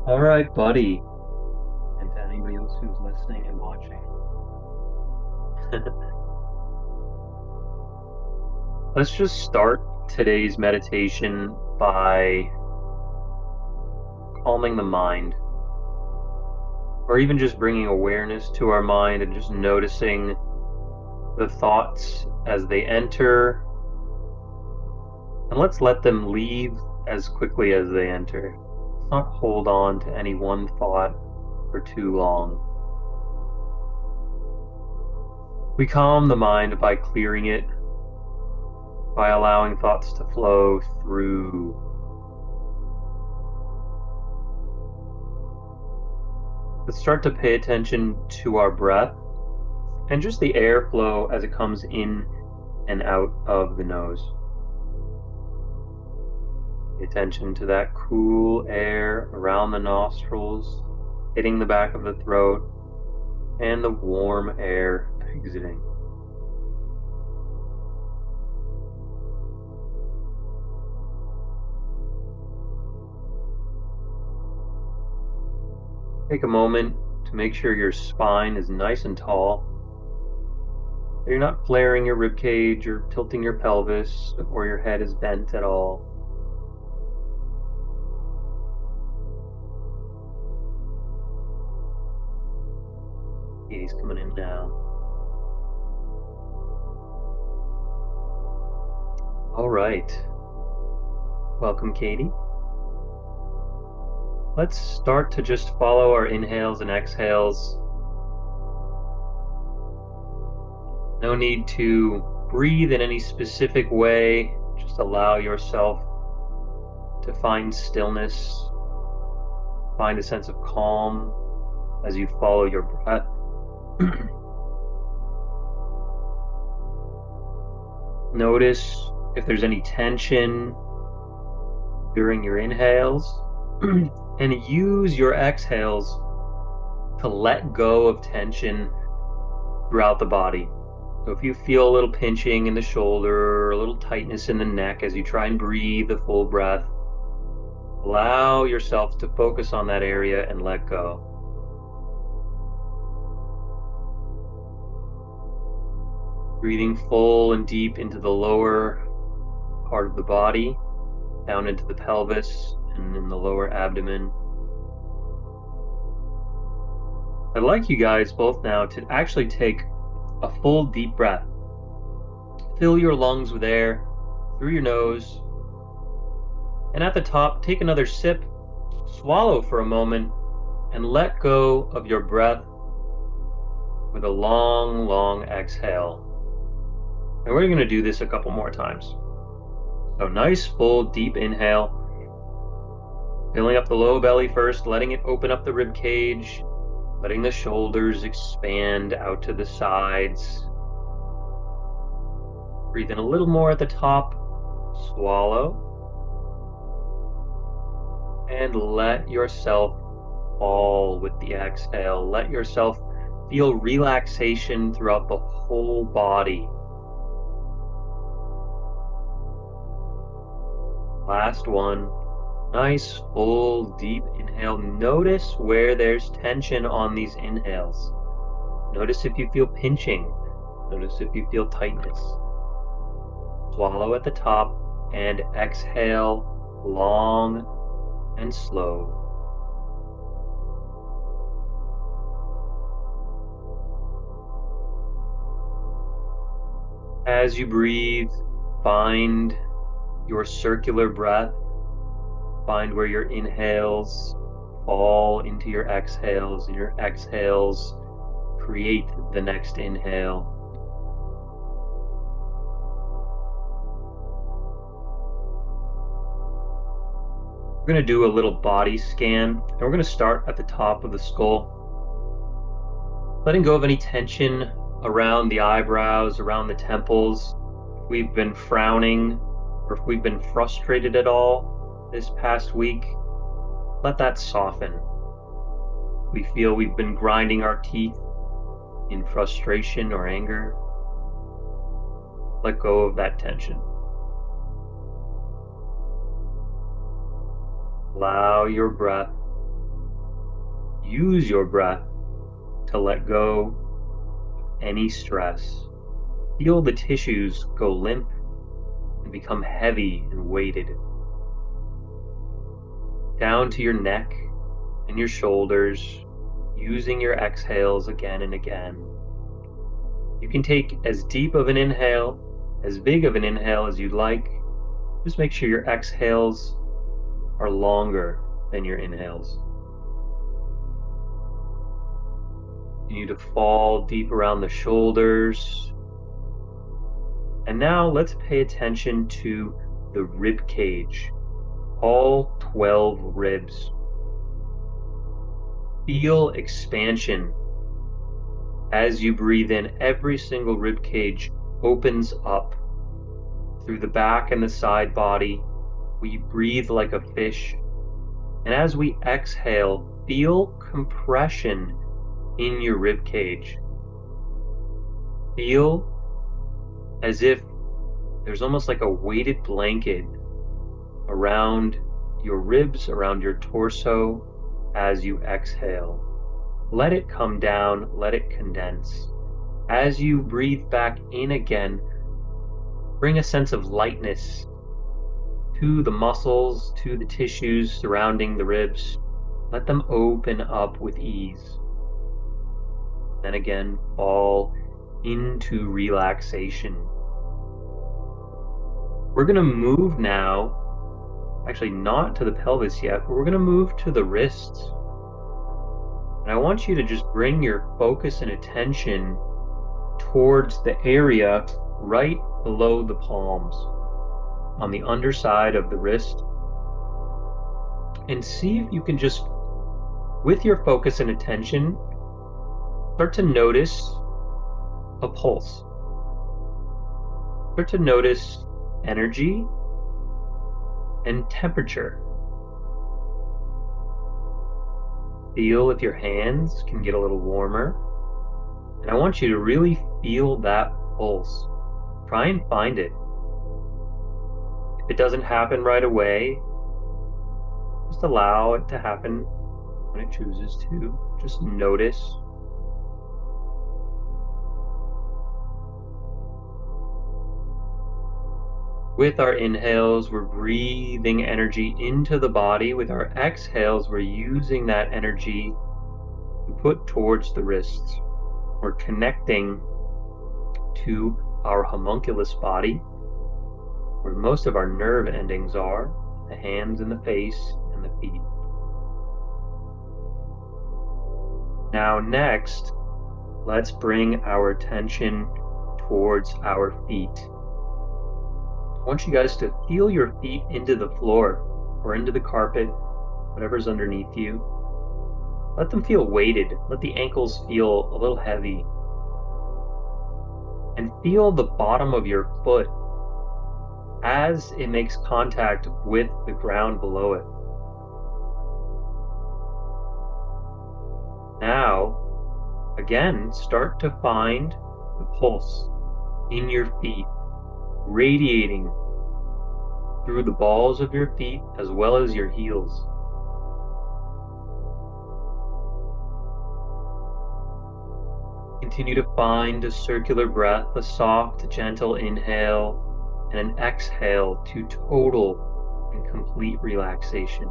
All right, buddy. And to anybody else who's listening and watching, let's just start today's meditation by calming the mind, or even just bringing awareness to our mind and just noticing the thoughts as they enter. And let's let them leave as quickly as they enter. Let's not hold on to any one thought for too long. We calm the mind by clearing it, by allowing thoughts to flow through. Let's start to pay attention to our breath and just the airflow as it comes in and out of the nose. Pay attention to that cool air around the nostrils, hitting the back of the throat, and the warm air exiting. Take a moment to make sure your spine is nice and tall. That you're not flaring your rib cage or tilting your pelvis or your head is bent at all. He's coming in now. All right. Welcome, Katie. Let's start to just follow our inhales and exhales. No need to breathe in any specific way. Just allow yourself to find stillness, find a sense of calm as you follow your breath. Notice if there's any tension during your inhales and use your exhales to let go of tension throughout the body. So if you feel a little pinching in the shoulder or a little tightness in the neck as you try and breathe a full breath, allow yourself to focus on that area and let go. Breathing full and deep into the lower part of the body, down into the pelvis and in the lower abdomen. I'd like you guys both now to actually take a full deep breath. Fill your lungs with air through your nose. And at the top, take another sip, swallow for a moment, and let go of your breath with a long, long exhale. And we're going to do this a couple more times. So nice, full, deep inhale. Filling up the low belly first, letting it open up the rib cage, letting the shoulders expand out to the sides. Breathe in a little more at the top. Swallow. And let yourself fall with the exhale. Let yourself feel relaxation throughout the whole body. Last one. Nice, full, deep inhale. Notice where there's tension on these inhales. Notice if you feel pinching. Notice if you feel tightness. Swallow at the top and exhale long and slow. As you breathe, find your circular breath. Find where your inhales fall into your exhales, and your exhales create the next inhale. We're going to do a little body scan, and we're going to start at the top of the skull, letting go of any tension around the eyebrows, around the temples. If we've been frowning, or if we've been frustrated at all this past week, let that soften. We feel we've been grinding our teeth in frustration or anger. Let go of that tension. Allow your breath use your breath to let go of any stress. Feel the tissues go limp and become heavy and weighted. Down to your neck and your shoulders, using your exhales again and again. You can take as deep of an inhale, as big of an inhale as you'd like. Just make sure your exhales are longer than your inhales. Continue to fall deep around the shoulders. And now let's pay attention to the rib cage, all 12 ribs. Feel expansion. As you breathe in, every single rib cage opens up. Through the back and the side body, we breathe like a fish. And as we exhale, feel compression in your rib cage. Feel as if there's almost like a weighted blanket around your ribs, around your torso as you exhale. Let it come down, let it condense. As you breathe back in again, bring a sense of lightness to the muscles, to the tissues surrounding the ribs. Let them open up with ease. Then again, fall into relaxation. We're going to move now, actually not to the pelvis yet, but we're going to move to the wrists. And I want you to just bring your focus and attention towards the area right below the palms, on the underside of the wrist. And see if you can just, with your focus and attention, start to notice a pulse. Start to notice energy and temperature. Feel if your hands can get a little warmer. And I want you to really feel that pulse. Try and find it. If it doesn't happen right away, just allow it to happen when it chooses to. Just notice. With our inhales, we're breathing energy into the body. With our exhales, we're using that energy to put towards the wrists. We're connecting to our homunculus body, where most of our nerve endings are, the hands and the face and the feet. Now next, let's bring our attention towards our feet. I want you guys to feel your feet into the floor or into the carpet, whatever's underneath you. Let them feel weighted. Let the ankles feel a little heavy. And feel the bottom of your foot as it makes contact with the ground below it. Now, again, start to find the pulse in your feet, radiating through the balls of your feet as well as your heels. Continue to find a circular breath, a soft, gentle inhale and an exhale to total and complete relaxation.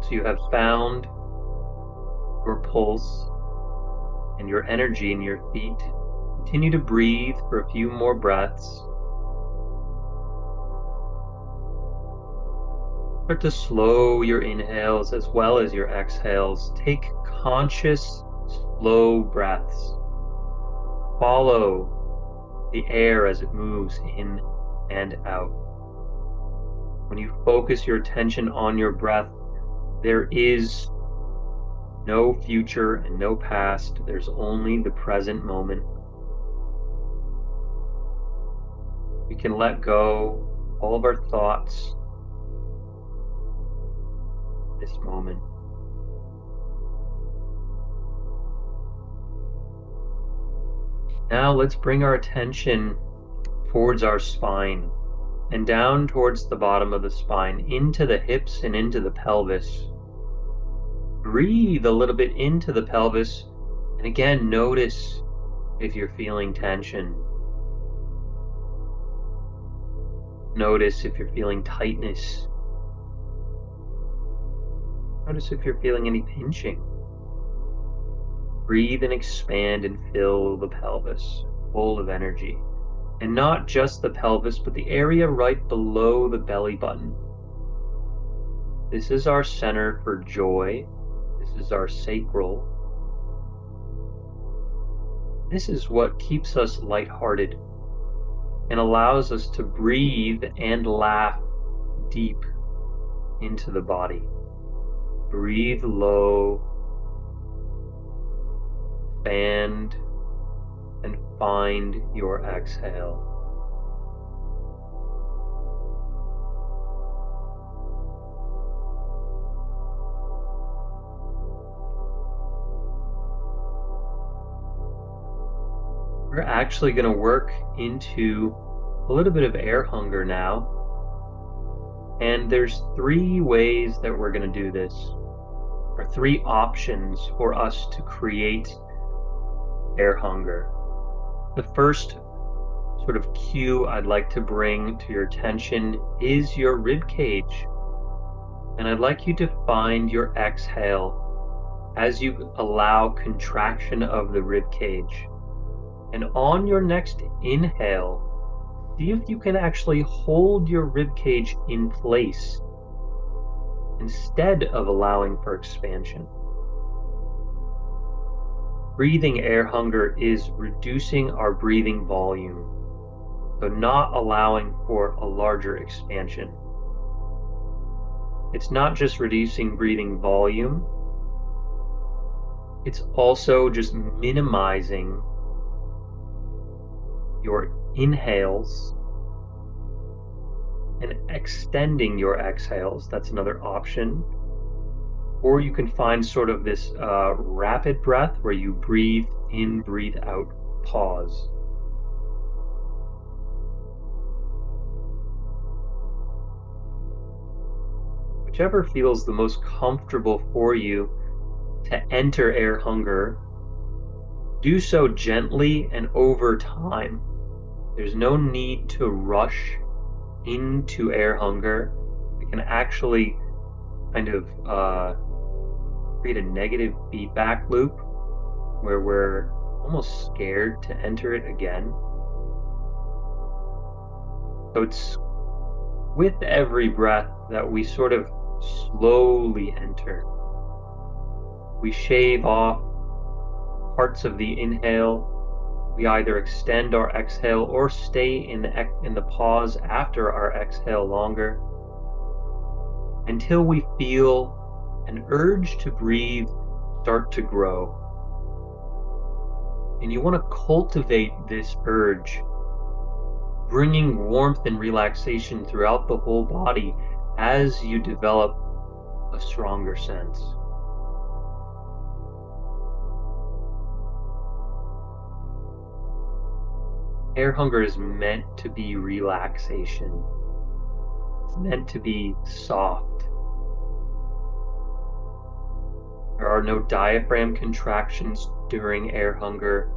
So you have found your pulse and your energy in your feet. Continue to breathe for a few more breaths. Start to slow your inhales as well as your exhales. Take conscious, slow breaths. Follow the air as it moves in and out. When you focus your attention on your breath, there is no future and no past. There's only the present moment. We can let go all of our thoughts this moment. Now let's bring our attention towards our spine and down towards the bottom of the spine, into the hips and into the pelvis. Breathe a little bit into the pelvis, and again, notice if you're feeling tension. Notice if you're feeling tightness. Notice if you're feeling any pinching. Breathe and expand and fill the pelvis full of energy. And not just the pelvis, but the area right below the belly button. This is our center for joy. This is our sacral. This is what keeps us lighthearted and allows us to breathe and laugh deep into the body. Breathe low, expand, and find your exhale. We're actually going to work into a little bit of air hunger now. And there's 3 ways that we're going to do this, or 3 options for us to create air hunger. The first sort of cue I'd like to bring to your attention is your rib cage. And I'd like you to find your exhale as you allow contraction of the rib cage. And on your next inhale, see if you can actually hold your rib cage in place instead of allowing for expansion. Breathing air hunger is reducing our breathing volume, so not allowing for a larger expansion. It's not just reducing breathing volume, it's also just minimizing your inhales and extending your exhales. That's another option. Or you can find sort of this rapid breath where you breathe in, breathe out, pause. Whichever feels the most comfortable for you to enter air hunger, do so gently and over time. There's no need to rush into air hunger. It can actually kind of create a negative feedback loop where we're almost scared to enter it again. So it's with every breath that we sort of slowly enter. We shave off parts of the inhale. We either extend our exhale or stay in the pause after our exhale longer until we feel an urge to breathe start to grow. And you want to cultivate this urge, bringing warmth and relaxation throughout the whole body as you develop a stronger sense. Air hunger is meant to be relaxation. It's meant to be soft. There are no diaphragm contractions during air hunger.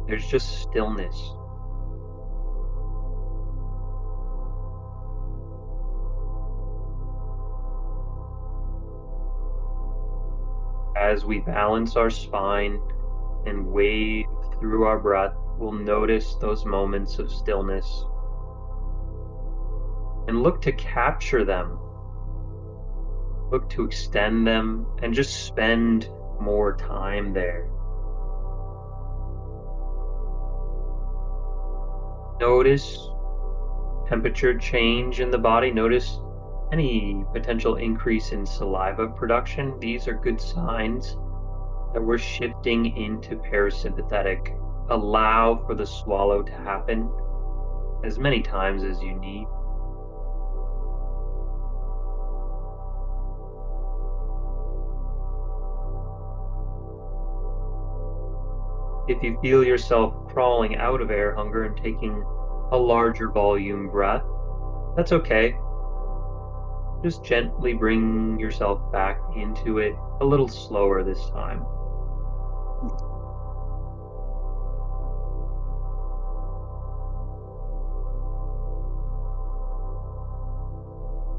There's just stillness. As we balance our spine and wave through our breath, we'll notice those moments of stillness and look to capture them. Look to extend them and just spend more time there. Notice temperature change in the body. Notice any potential increase in saliva production. These are good signs that we're shifting into parasympathetic allow for the swallow to happen as many times as you need. If you feel yourself crawling out of air hunger and taking a larger volume breath, that's okay. Just gently bring yourself back into it a little slower this time.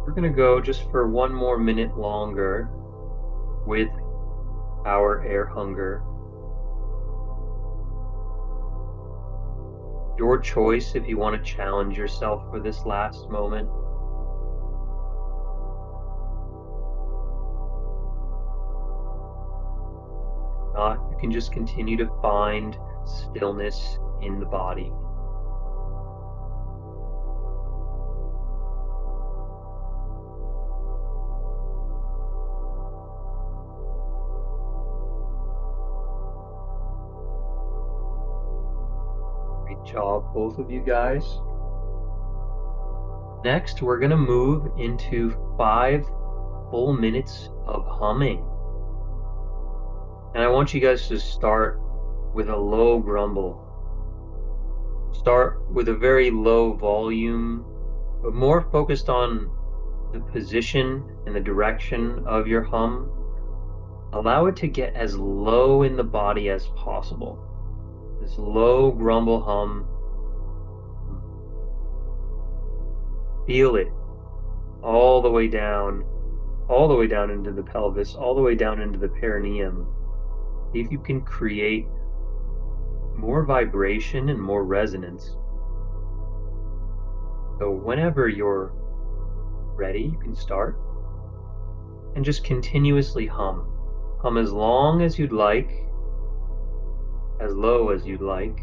We're going to go just for one more minute longer with our air hunger. Your choice if you want to challenge yourself for this last moment. If not, you can just continue to find stillness in the body. Great job, both of you guys. Next, we're going to move into 5 full minutes of humming. And I want you guys to start with a low grumble. Start with a very low volume, but more focused on the position and the direction of your hum. Allow it to get as low in the body as possible. This low grumble hum. Feel it all the way down into the pelvis, all the way down into the perineum. See if you can create more vibration and more resonance. So whenever you're ready, you can start and just continuously hum. Hum as long as you'd like, as low as you'd like.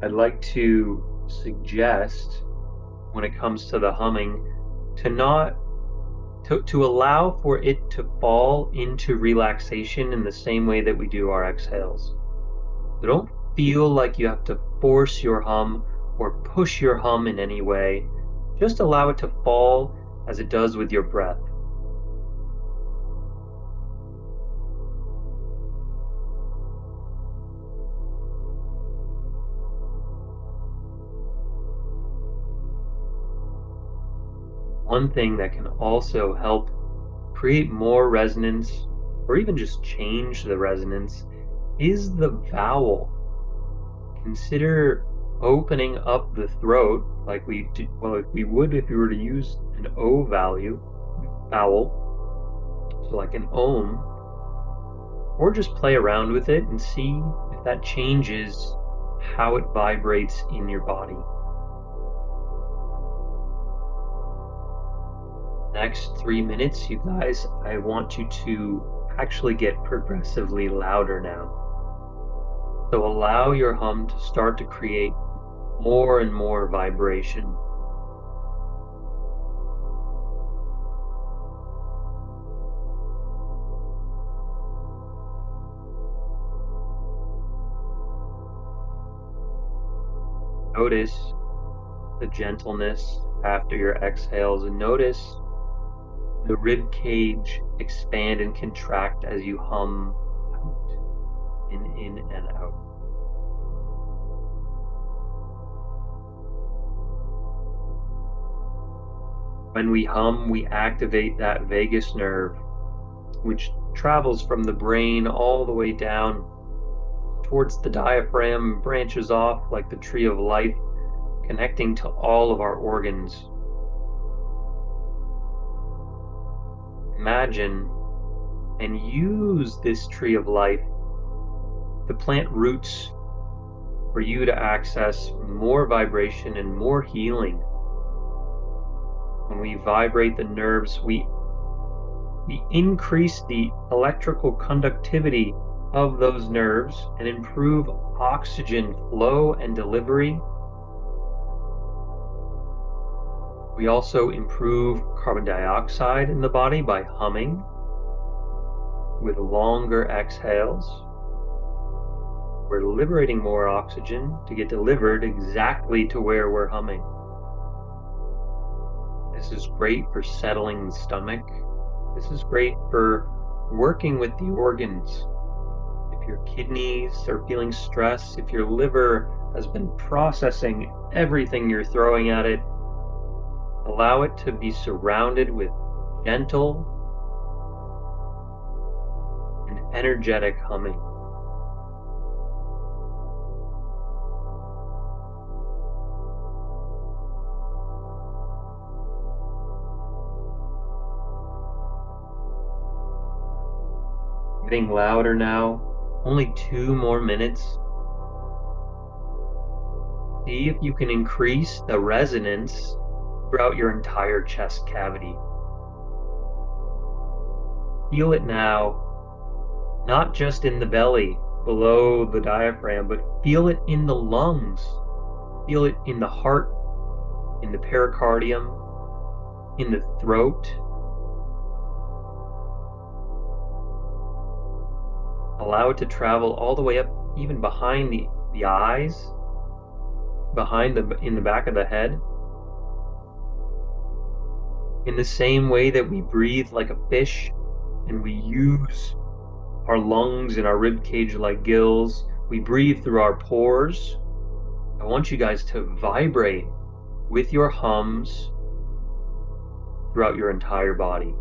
I'd like to suggest, when it comes to the humming, to allow for it to fall into relaxation in the same way that we do our exhales. So don't feel like you have to force your hum or push your hum in any way. Just allow it to fall as it does with your breath. One thing that can also help create more resonance, or even just change the resonance, is the vowel. Consider opening up the throat like we would if you were to use an O vowel, so like an Om, or just play around with it and see if that changes how it vibrates in your body. Next 3 minutes, you guys, I want you to actually get progressively louder now. So allow your hum to start to create more and more vibration. Notice the gentleness after your exhales, and notice the rib cage expand and contract as you hum out, in and out. When we hum, we activate that vagus nerve, which travels from the brain all the way down towards the diaphragm, branches off like the tree of life, connecting to all of our organs. Imagine and use this tree of life, the plant roots, for you to access more vibration and more healing. When we vibrate the nerves, we increase the electrical conductivity of those nerves and improve oxygen flow and delivery. We also improve carbon dioxide in the body by humming with longer exhales. We're liberating more oxygen to get delivered exactly to where we're humming. This is great for settling the stomach. This is great for working with the organs. If your kidneys are feeling stress, if your liver has been processing everything you're throwing at it, allow it to be surrounded with gentle and energetic humming. Getting louder now. Only 2 more minutes. See if you can increase the resonance throughout your entire chest cavity. Feel it now, not just in the belly, below the diaphragm, but feel it in the lungs. Feel it in the heart, in the pericardium, in the throat. Allow it to travel all the way up, even behind the eyes, in the back of the head. In the same way that we breathe like a fish and we use our lungs and our rib cage like gills, we breathe through our pores. I want you guys to vibrate with your hums throughout your entire body.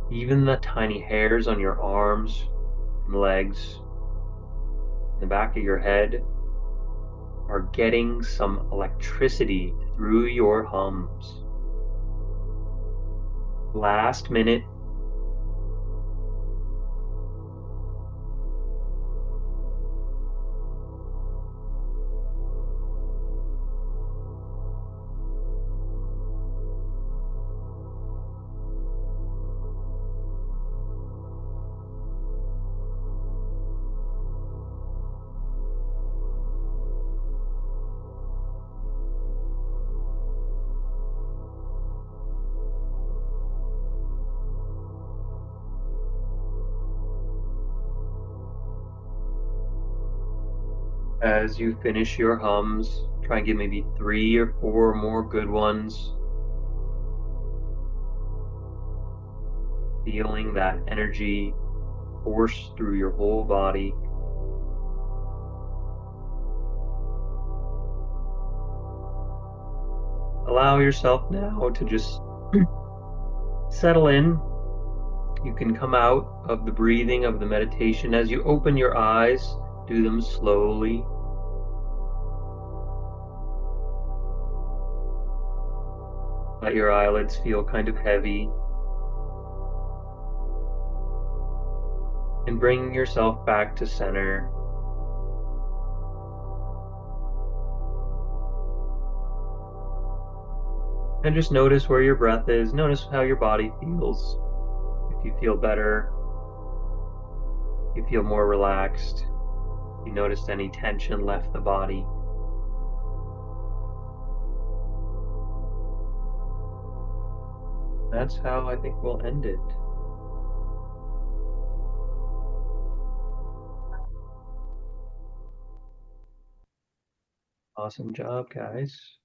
Even the tiny hairs on your arms and legs, in the back of your head, are getting some electricity through your hums. Last minute. As you finish your hums, try and get maybe 3 or 4 more good ones. Feeling that energy course through your whole body. Allow yourself now to just settle in. You can come out of the breathing, of the meditation. As you open your eyes, do them slowly. Let your eyelids feel kind of heavy. And bring yourself back to center. And just notice where your breath is. Notice how your body feels. If you feel better, you feel more relaxed. You noticed any tension left the body. That's how I think we'll end it. Awesome job, guys.